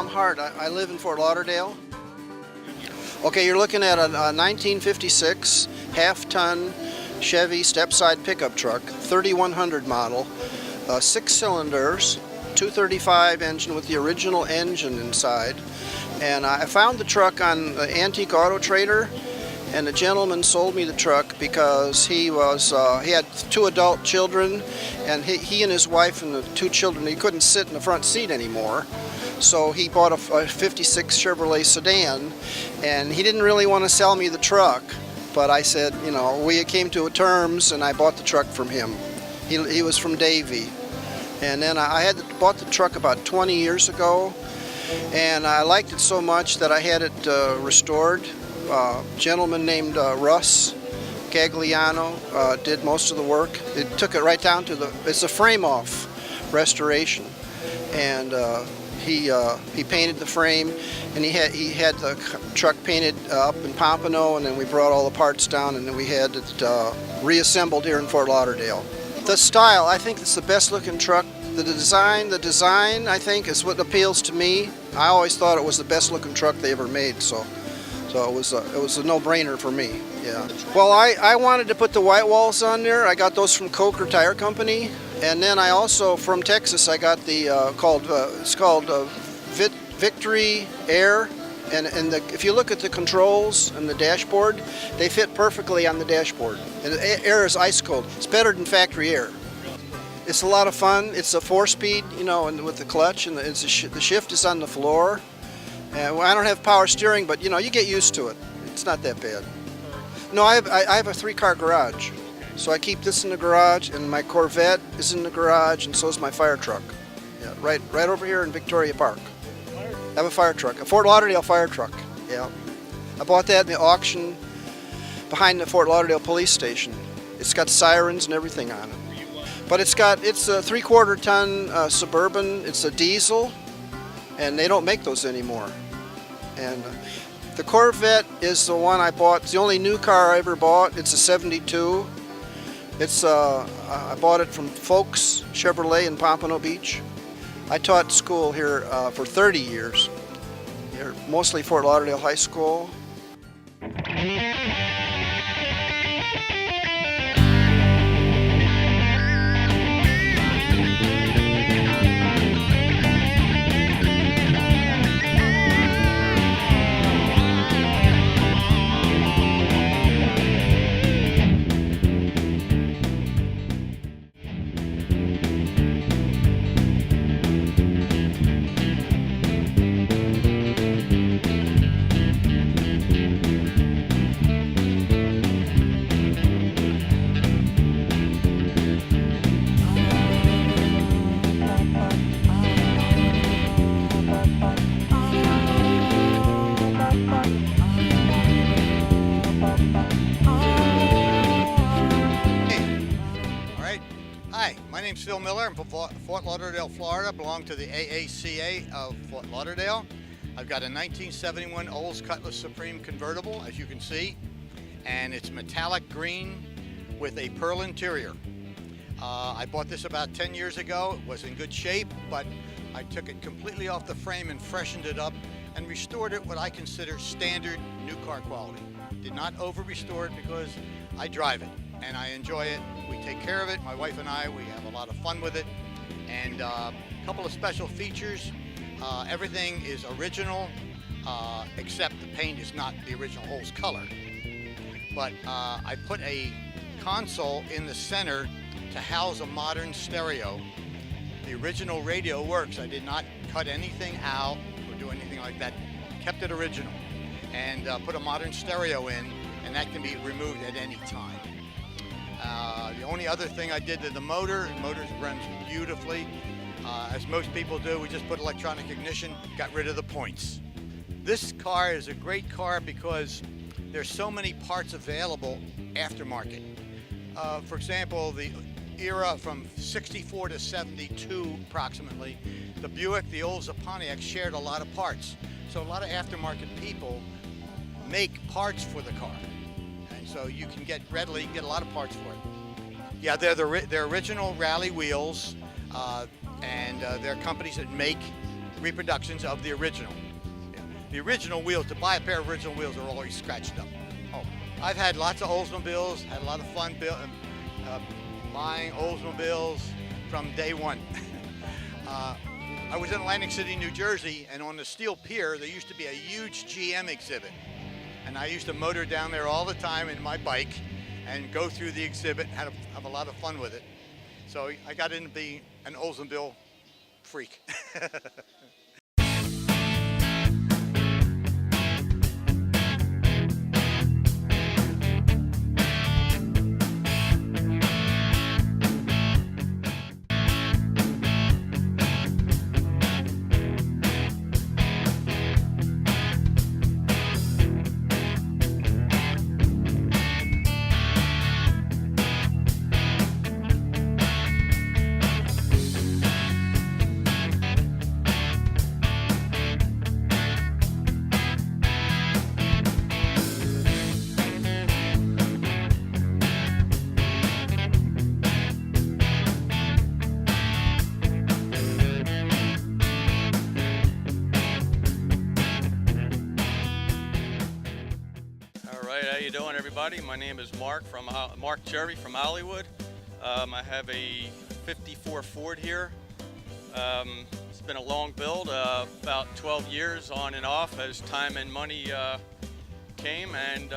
Tom Hart. I live in Fort Lauderdale. Okay, you're looking at a 1956 half-ton Chevy step-side pickup truck, 3100 model, 6 cylinders, 235 engine with the original engine inside. And I found the truck on Antique Auto Trader, and the gentleman sold me the truck because he had 2 adult children, and he and his wife and the 2 children, he couldn't sit in the front seat anymore. So he bought a 56 Chevrolet sedan, and he didn't really want to sell me the truck, but I said, you know, we came to terms, and I bought the truck from him. He was from Davie. And then I bought the truck about 20 years ago, and I liked it so much that I had it restored. A gentleman named Russ Gagliano did most of the work. It took it right down to it's a frame-off restoration, and he painted the frame, and he had the truck painted up in Pompano, and then we brought all the parts down, and then we had it reassembled here in Fort Lauderdale. The style, I think it's the best looking truck. The design, I think, is what appeals to me. I always thought it was the best looking truck they ever made, so it was a no-brainer for me. Yeah. Well, I wanted to put the white walls on there. I got those from Coker Tire Company, and then I also from Texas I got the it's called Victory Air, and if you look at the controls and the dashboard, they fit perfectly on the dashboard. And the air is ice cold. It's better than factory air. It's a lot of fun. It's a 4-speed, you know, and with the clutch, and the shift is on the floor. Well, I don't have power steering, but you know, you get used to it. It's not that bad. No, I have a 3-car garage, so I keep this in the garage, and my Corvette is in the garage, and so is my fire truck. Yeah, right over here in Victoria Park. I have a fire truck, a Fort Lauderdale fire truck. Yeah, I bought that in the auction behind the Fort Lauderdale police station. It's got sirens and everything on it. But it's a 3/4 ton Suburban. It's a diesel, and they don't make those anymore. And the Corvette is the one I bought. It's the only new car I ever bought. It's a 72. I bought it from Folks Chevrolet in Pompano Beach. I taught school here for 30 years. Here, mostly Fort Lauderdale High School. My name's Phil Miller. I'm from Fort Lauderdale, Florida. Belong to the AACA of Fort Lauderdale. I've got a 1971 Olds Cutlass Supreme convertible, as you can see, and it's metallic green with a pearl interior. I bought this about 10 years ago. It was in good shape, but I took it completely off the frame and freshened it up and restored it what I consider standard new car quality. Did not over-restore it because I drive it and I enjoy it. We take care of it, my wife and I. We have a lot of fun with it. And a couple of special features. Everything is original, except the paint is not the original Olds color. But I put a console in the center to house a modern stereo. The original radio works. I did not cut anything out or do anything like that. Kept it original. And put a modern stereo in, and that can be removed at any time. The only other thing I did to the motor runs beautifully. As most people do, we just put electronic ignition, got rid of the points. This car is a great car because there's so many parts available aftermarket. For example, the era from 64 to 72 approximately, the Buick, the Olds, the Pontiac shared a lot of parts. So a lot of aftermarket people make parts for the car. And so you can get a lot of parts for it. Yeah, they're original rally wheels, and they're companies that make reproductions of the original. The original wheels, to buy a pair of original wheels, are always scratched up. Oh, I've had lots of Oldsmobiles, had a lot of fun buying Oldsmobiles from day one. I was in Atlantic City, New Jersey, and on the Steel Pier, there used to be a huge GM exhibit. And I used to motor down there all the time in my bike and go through the exhibit and have a lot of fun with it. So I got into being an Oldsmobile freak. My name is Mark Jerry from Hollywood. I have a 54 Ford here. It's been a long build, about 12 years on and off as time and money came, and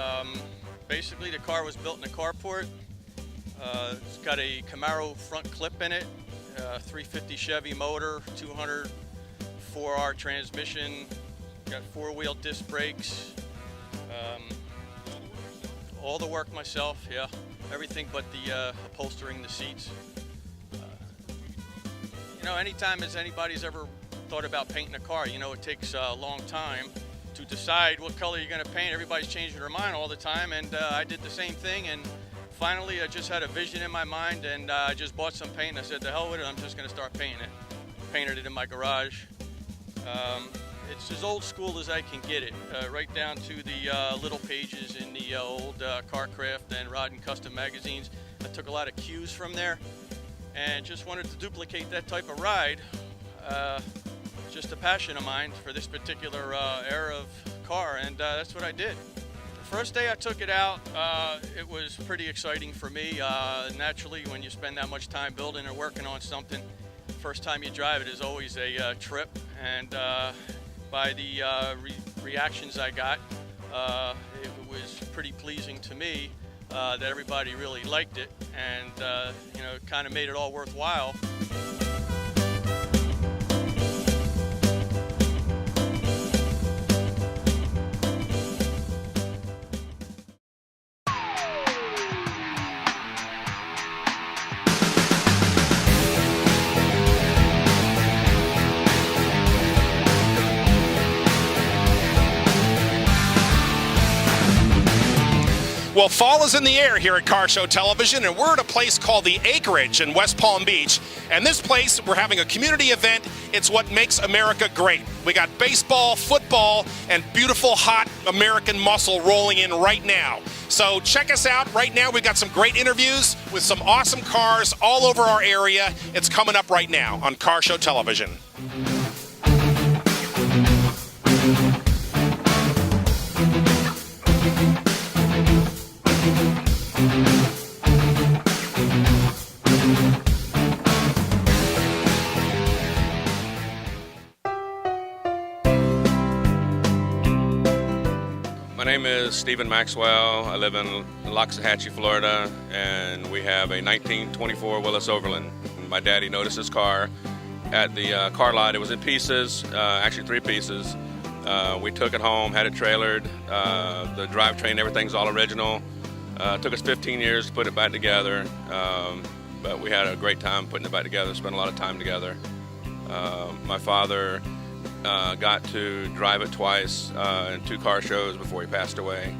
basically the car was built in a carport. It's got a Camaro front clip in it, 350 Chevy motor, 200 4R transmission, got 4-wheel disc brakes. All the work myself, yeah. Everything but the upholstering the seats. You know, anytime as anybody's ever thought about painting a car, you know, it takes a long time to decide what color you're going to paint. Everybody's changing their mind all the time, and I did the same thing, and finally I just had a vision in my mind, and I just bought some paint, and I said, to hell with it, I'm just going to start painting it. Painted it in my garage. It's as old school as I can get it, right down to the little pages in the old Carcraft and Rod and Custom magazines. I took a lot of cues from there and just wanted to duplicate that type of ride. Just a passion of mine for this particular era of car, and that's what I did. The first day I took it out, it was pretty exciting for me. Naturally, when you spend that much time building or working on something, first time you drive it is always a trip, and by the reactions I got, it was pretty pleasing to me that everybody really liked it, and you know, it kind of made it all worthwhile. Well, fall is in the air here at Car Show Television, and we're at a place called the Acreage in West Palm Beach. And this place, we're having a community event. It's what makes America great. We got baseball, football, and beautiful, hot American muscle rolling in right now. So check us out. Right now, we've got some great interviews with some awesome cars all over our area. It's coming up right now on Car Show Television. My name is Stephen Maxwell. I live in Loxahatchee, Florida, and we have a 1924 Willys Overland. My daddy noticed this car at the car lot. It was in pieces, actually 3 pieces. We took it home, had it trailered. The drivetrain, everything's all original. It took us 15 years to put it back together, but we had a great time putting it back together, spent a lot of time together. My father got to drive it twice in 2 car shows before he passed away,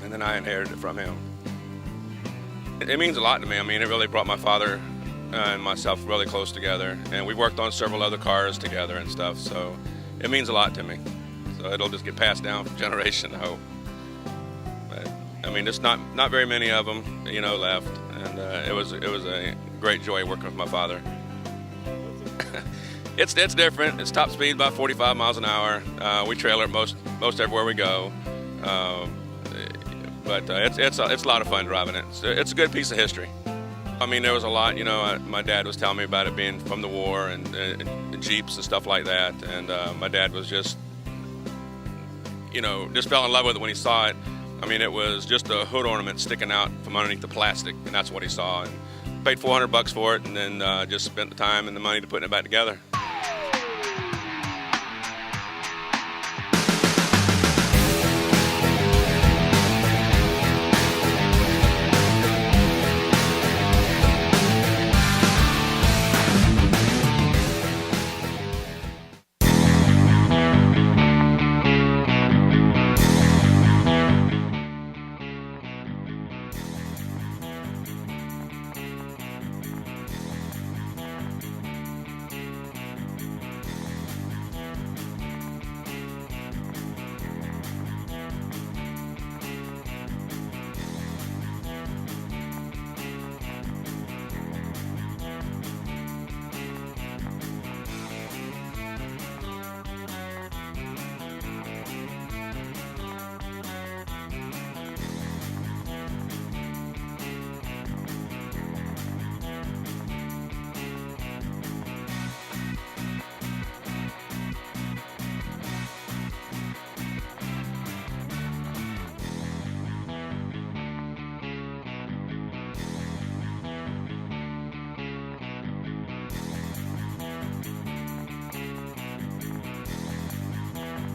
and then I inherited it from him. It means a lot to me. I mean, it really brought my father and myself really close together, and we worked on several other cars together and stuff, so it means a lot to me. So it'll just get passed down from generation to hope. But I mean, there's not very many of them, you know, left, and it was a great joy working with my father. It's different. It's top speed about 45 miles an hour. We trailer it most everywhere we go. But it's a lot of fun driving it. It's a good piece of history. I mean, there was a lot, my dad was telling me about it being from the war and Jeeps and stuff like that. And my dad was just fell in love with it when he saw it. I mean, it was just a hood ornament sticking out from underneath the plastic, and that's what he saw. And paid $400 for it, and then just spent the time and the money to putting it back together.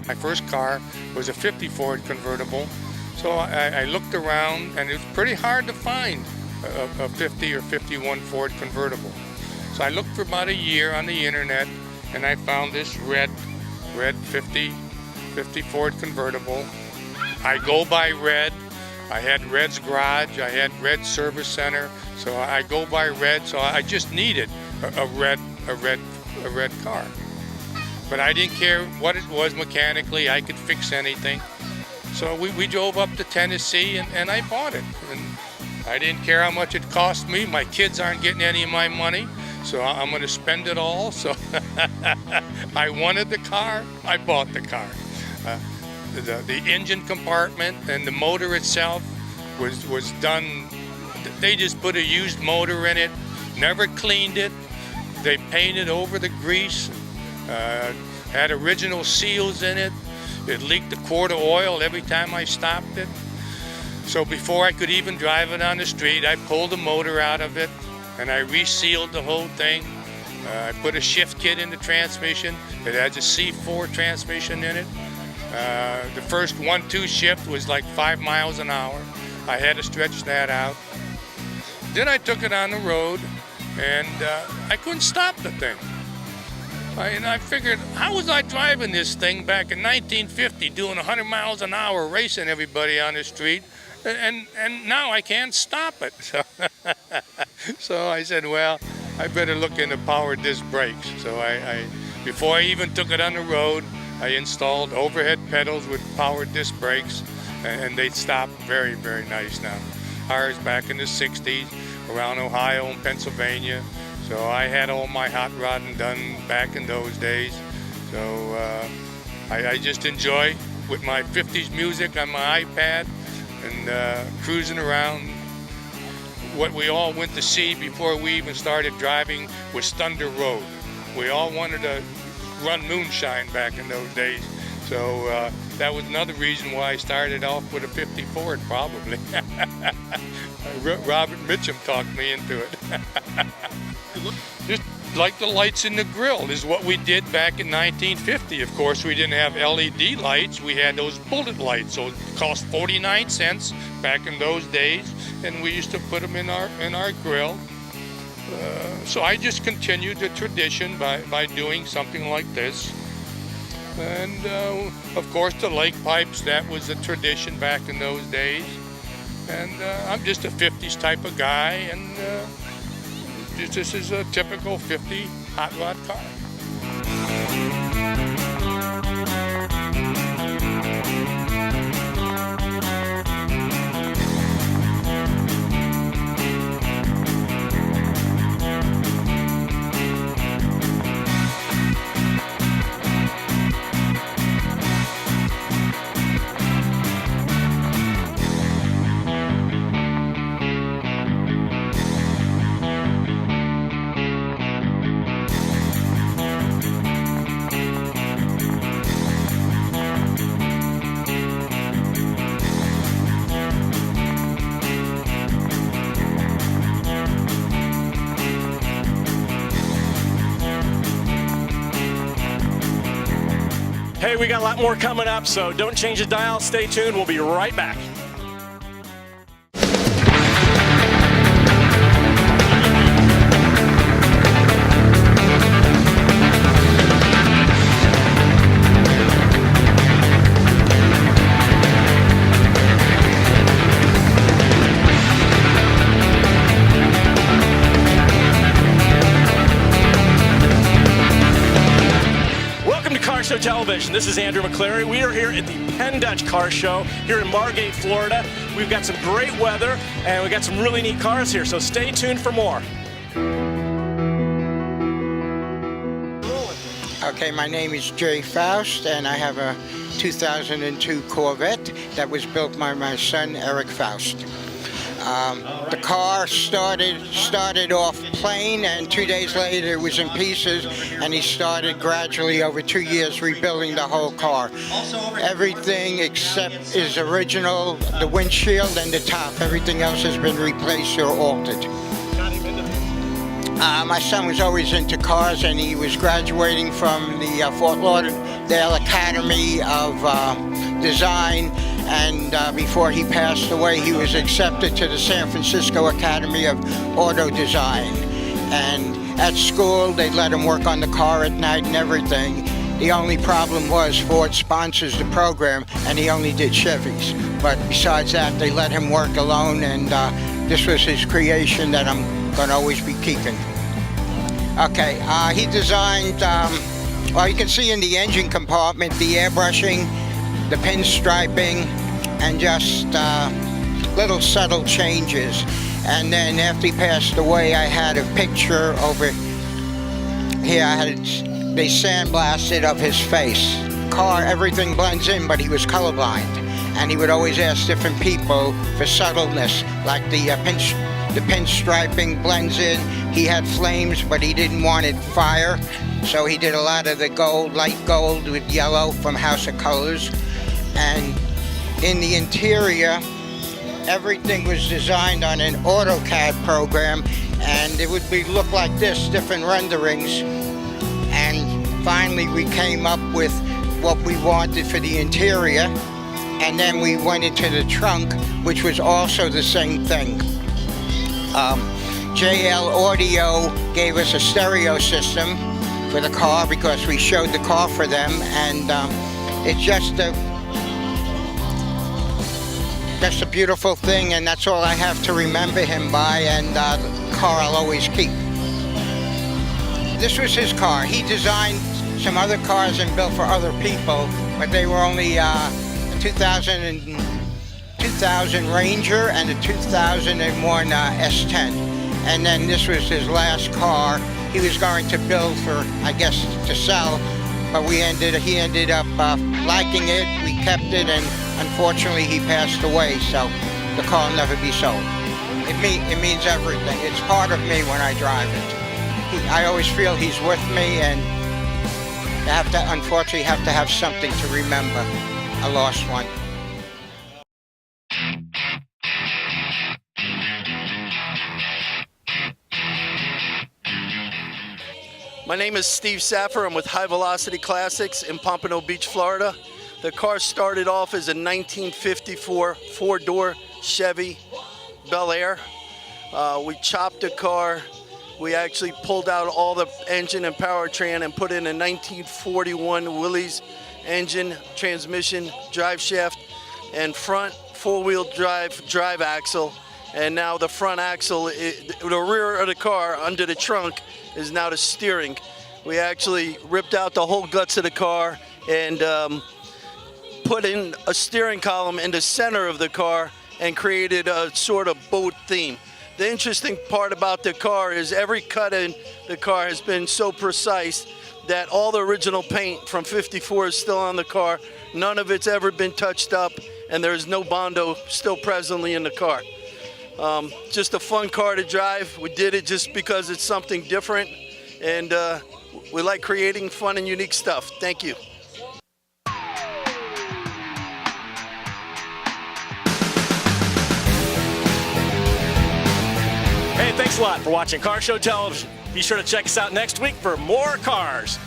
My first car was a 50 Ford convertible, so I looked around, and it was pretty hard to find a 50 or 51 Ford convertible. So I looked for about a year on the internet, and I found this red 50 Ford convertible. I go by Red. I had Red's garage, I had Red's service center, so I go by Red. So I just needed a red car. But I didn't care what it was mechanically. I could fix anything. So we drove up to Tennessee, and I bought it. And I didn't care how much it cost me. My kids aren't getting any of my money, so I'm going to spend it all. So I wanted the car. I bought the car. The engine compartment and the motor itself was done. They just put a used motor in it, never cleaned it. They painted over the grease. Had original seals in it. It leaked a quart of oil every time I stopped it. So before I could even drive it on the street, I pulled the motor out of it and I resealed the whole thing. I put a shift kit in the transmission. It has a C4 transmission in it. The first 1-2 shift was like 5 miles an hour. I had to stretch that out. Then I took it on the road, and I couldn't stop the thing. And I figured, how was I driving this thing back in 1950, doing 100 miles an hour, racing everybody on the street, and now I can't stop it. So I said, well, I better look into power disc brakes. So I before I even took it on the road, I installed overhead pedals with power disc brakes, and they stop very, very nice now. Ours back in the 60s, around Ohio and Pennsylvania. So I had all my hot rodding done back in those days. So I just enjoy with my 50s music on my iPad and cruising around. What we all went to see before we even started driving was Thunder Road. We all wanted to run moonshine back in those days. So that was another reason why I started off with a 50 Ford, probably. Robert Mitchum talked me into it. Just like the lights in the grill is what we did back in 1950. Of course, we didn't have LED lights. We had those bullet lights. So it cost 49 cents back in those days, and we used to put them in our grill. So I just continued the tradition by doing something like this. And of course, the lake pipes, that was a tradition back in those days. And I'm just a 50s type of guy, and this is a typical 50 hot rod car. Okay, we got a lot more coming up, so don't change the dial. Stay tuned. We'll be right back. Show Television. This is Andrew McCleary. We are here at the Penn Dutch Car Show here in Margate, Florida. We've got some great weather and we've got some really neat cars here, so stay tuned for more. Okay, my name is Jerry Foust and I have a 2002 Corvette that was built by my son Eric Foust. The car started off plain, and 2 days later it was in pieces, and he started gradually over 2 years rebuilding the whole car. Everything except is original, the windshield and the top. Everything else has been replaced or altered. My son was always into cars, and he was graduating from the Fort Lauderdale Academy of Design, and before he passed away, he was accepted to the San Francisco Academy of Auto Design. And at school, they let him work on the car at night and everything. The only problem was Ford sponsors the program, and he only did Chevys. But besides that, they let him work alone, and this was his creation that I'm going to always be keeping. Okay, he designed, well, you can see in the engine compartment the airbrushing, the pinstriping, and just little subtle changes. And then after he passed away, I had a picture over here. They sandblasted of his face. Car, everything blends in, but he was colorblind. And he would always ask different people for subtleness, like the pinstriping blends in. He had flames, but he didn't want it fire. So he did a lot of the gold, light gold with yellow from House of Colors. And in the interior, everything was designed on an AutoCAD program, and it would look like this, different renderings. And finally we came up with what we wanted for the interior, and then we went into the trunk, which was also the same thing. JL Audio gave us a stereo system for the car because we showed the car for them, and it's just a beautiful thing, and that's all I have to remember him by, and the car I'll always keep. This was his car. He designed some other cars and built for other people, but they were only a 2000 Ranger and a 2001 S10. And then this was his last car. He was going to build for, I guess, to sell, but he ended up liking it. We kept it, and unfortunately he passed away, so the car will never be sold. It means everything. It's part of me when I drive it. I always feel he's with me, and unfortunately have to have something to remember a lost one. My name is Steve SAFFER. I'm with High Velocity Classics in Pompano Beach, Florida. The car started off as a 1954 four-door Chevy Bel Air. We chopped the car. We actually pulled out all the engine and powertrain and put in a 1941 Willy's engine, transmission, drive shaft, and front four-wheel drive axle. And now the front axle, the rear of the car under the trunk, is now the steering. We actually ripped out the whole guts of the car and put in a steering column in the center of the car and created a sort of boat theme. The interesting part about the car is every cut in the car has been so precise that all the original paint from '54 is still on the car. None of it's ever been touched up, and there's no Bondo still presently in the car. Just a fun car to drive. We did it just because it's something different, and we like creating fun and unique stuff. Thank you. Hey, thanks a lot for watching Car Show Television. Be sure to check us out next week for more cars.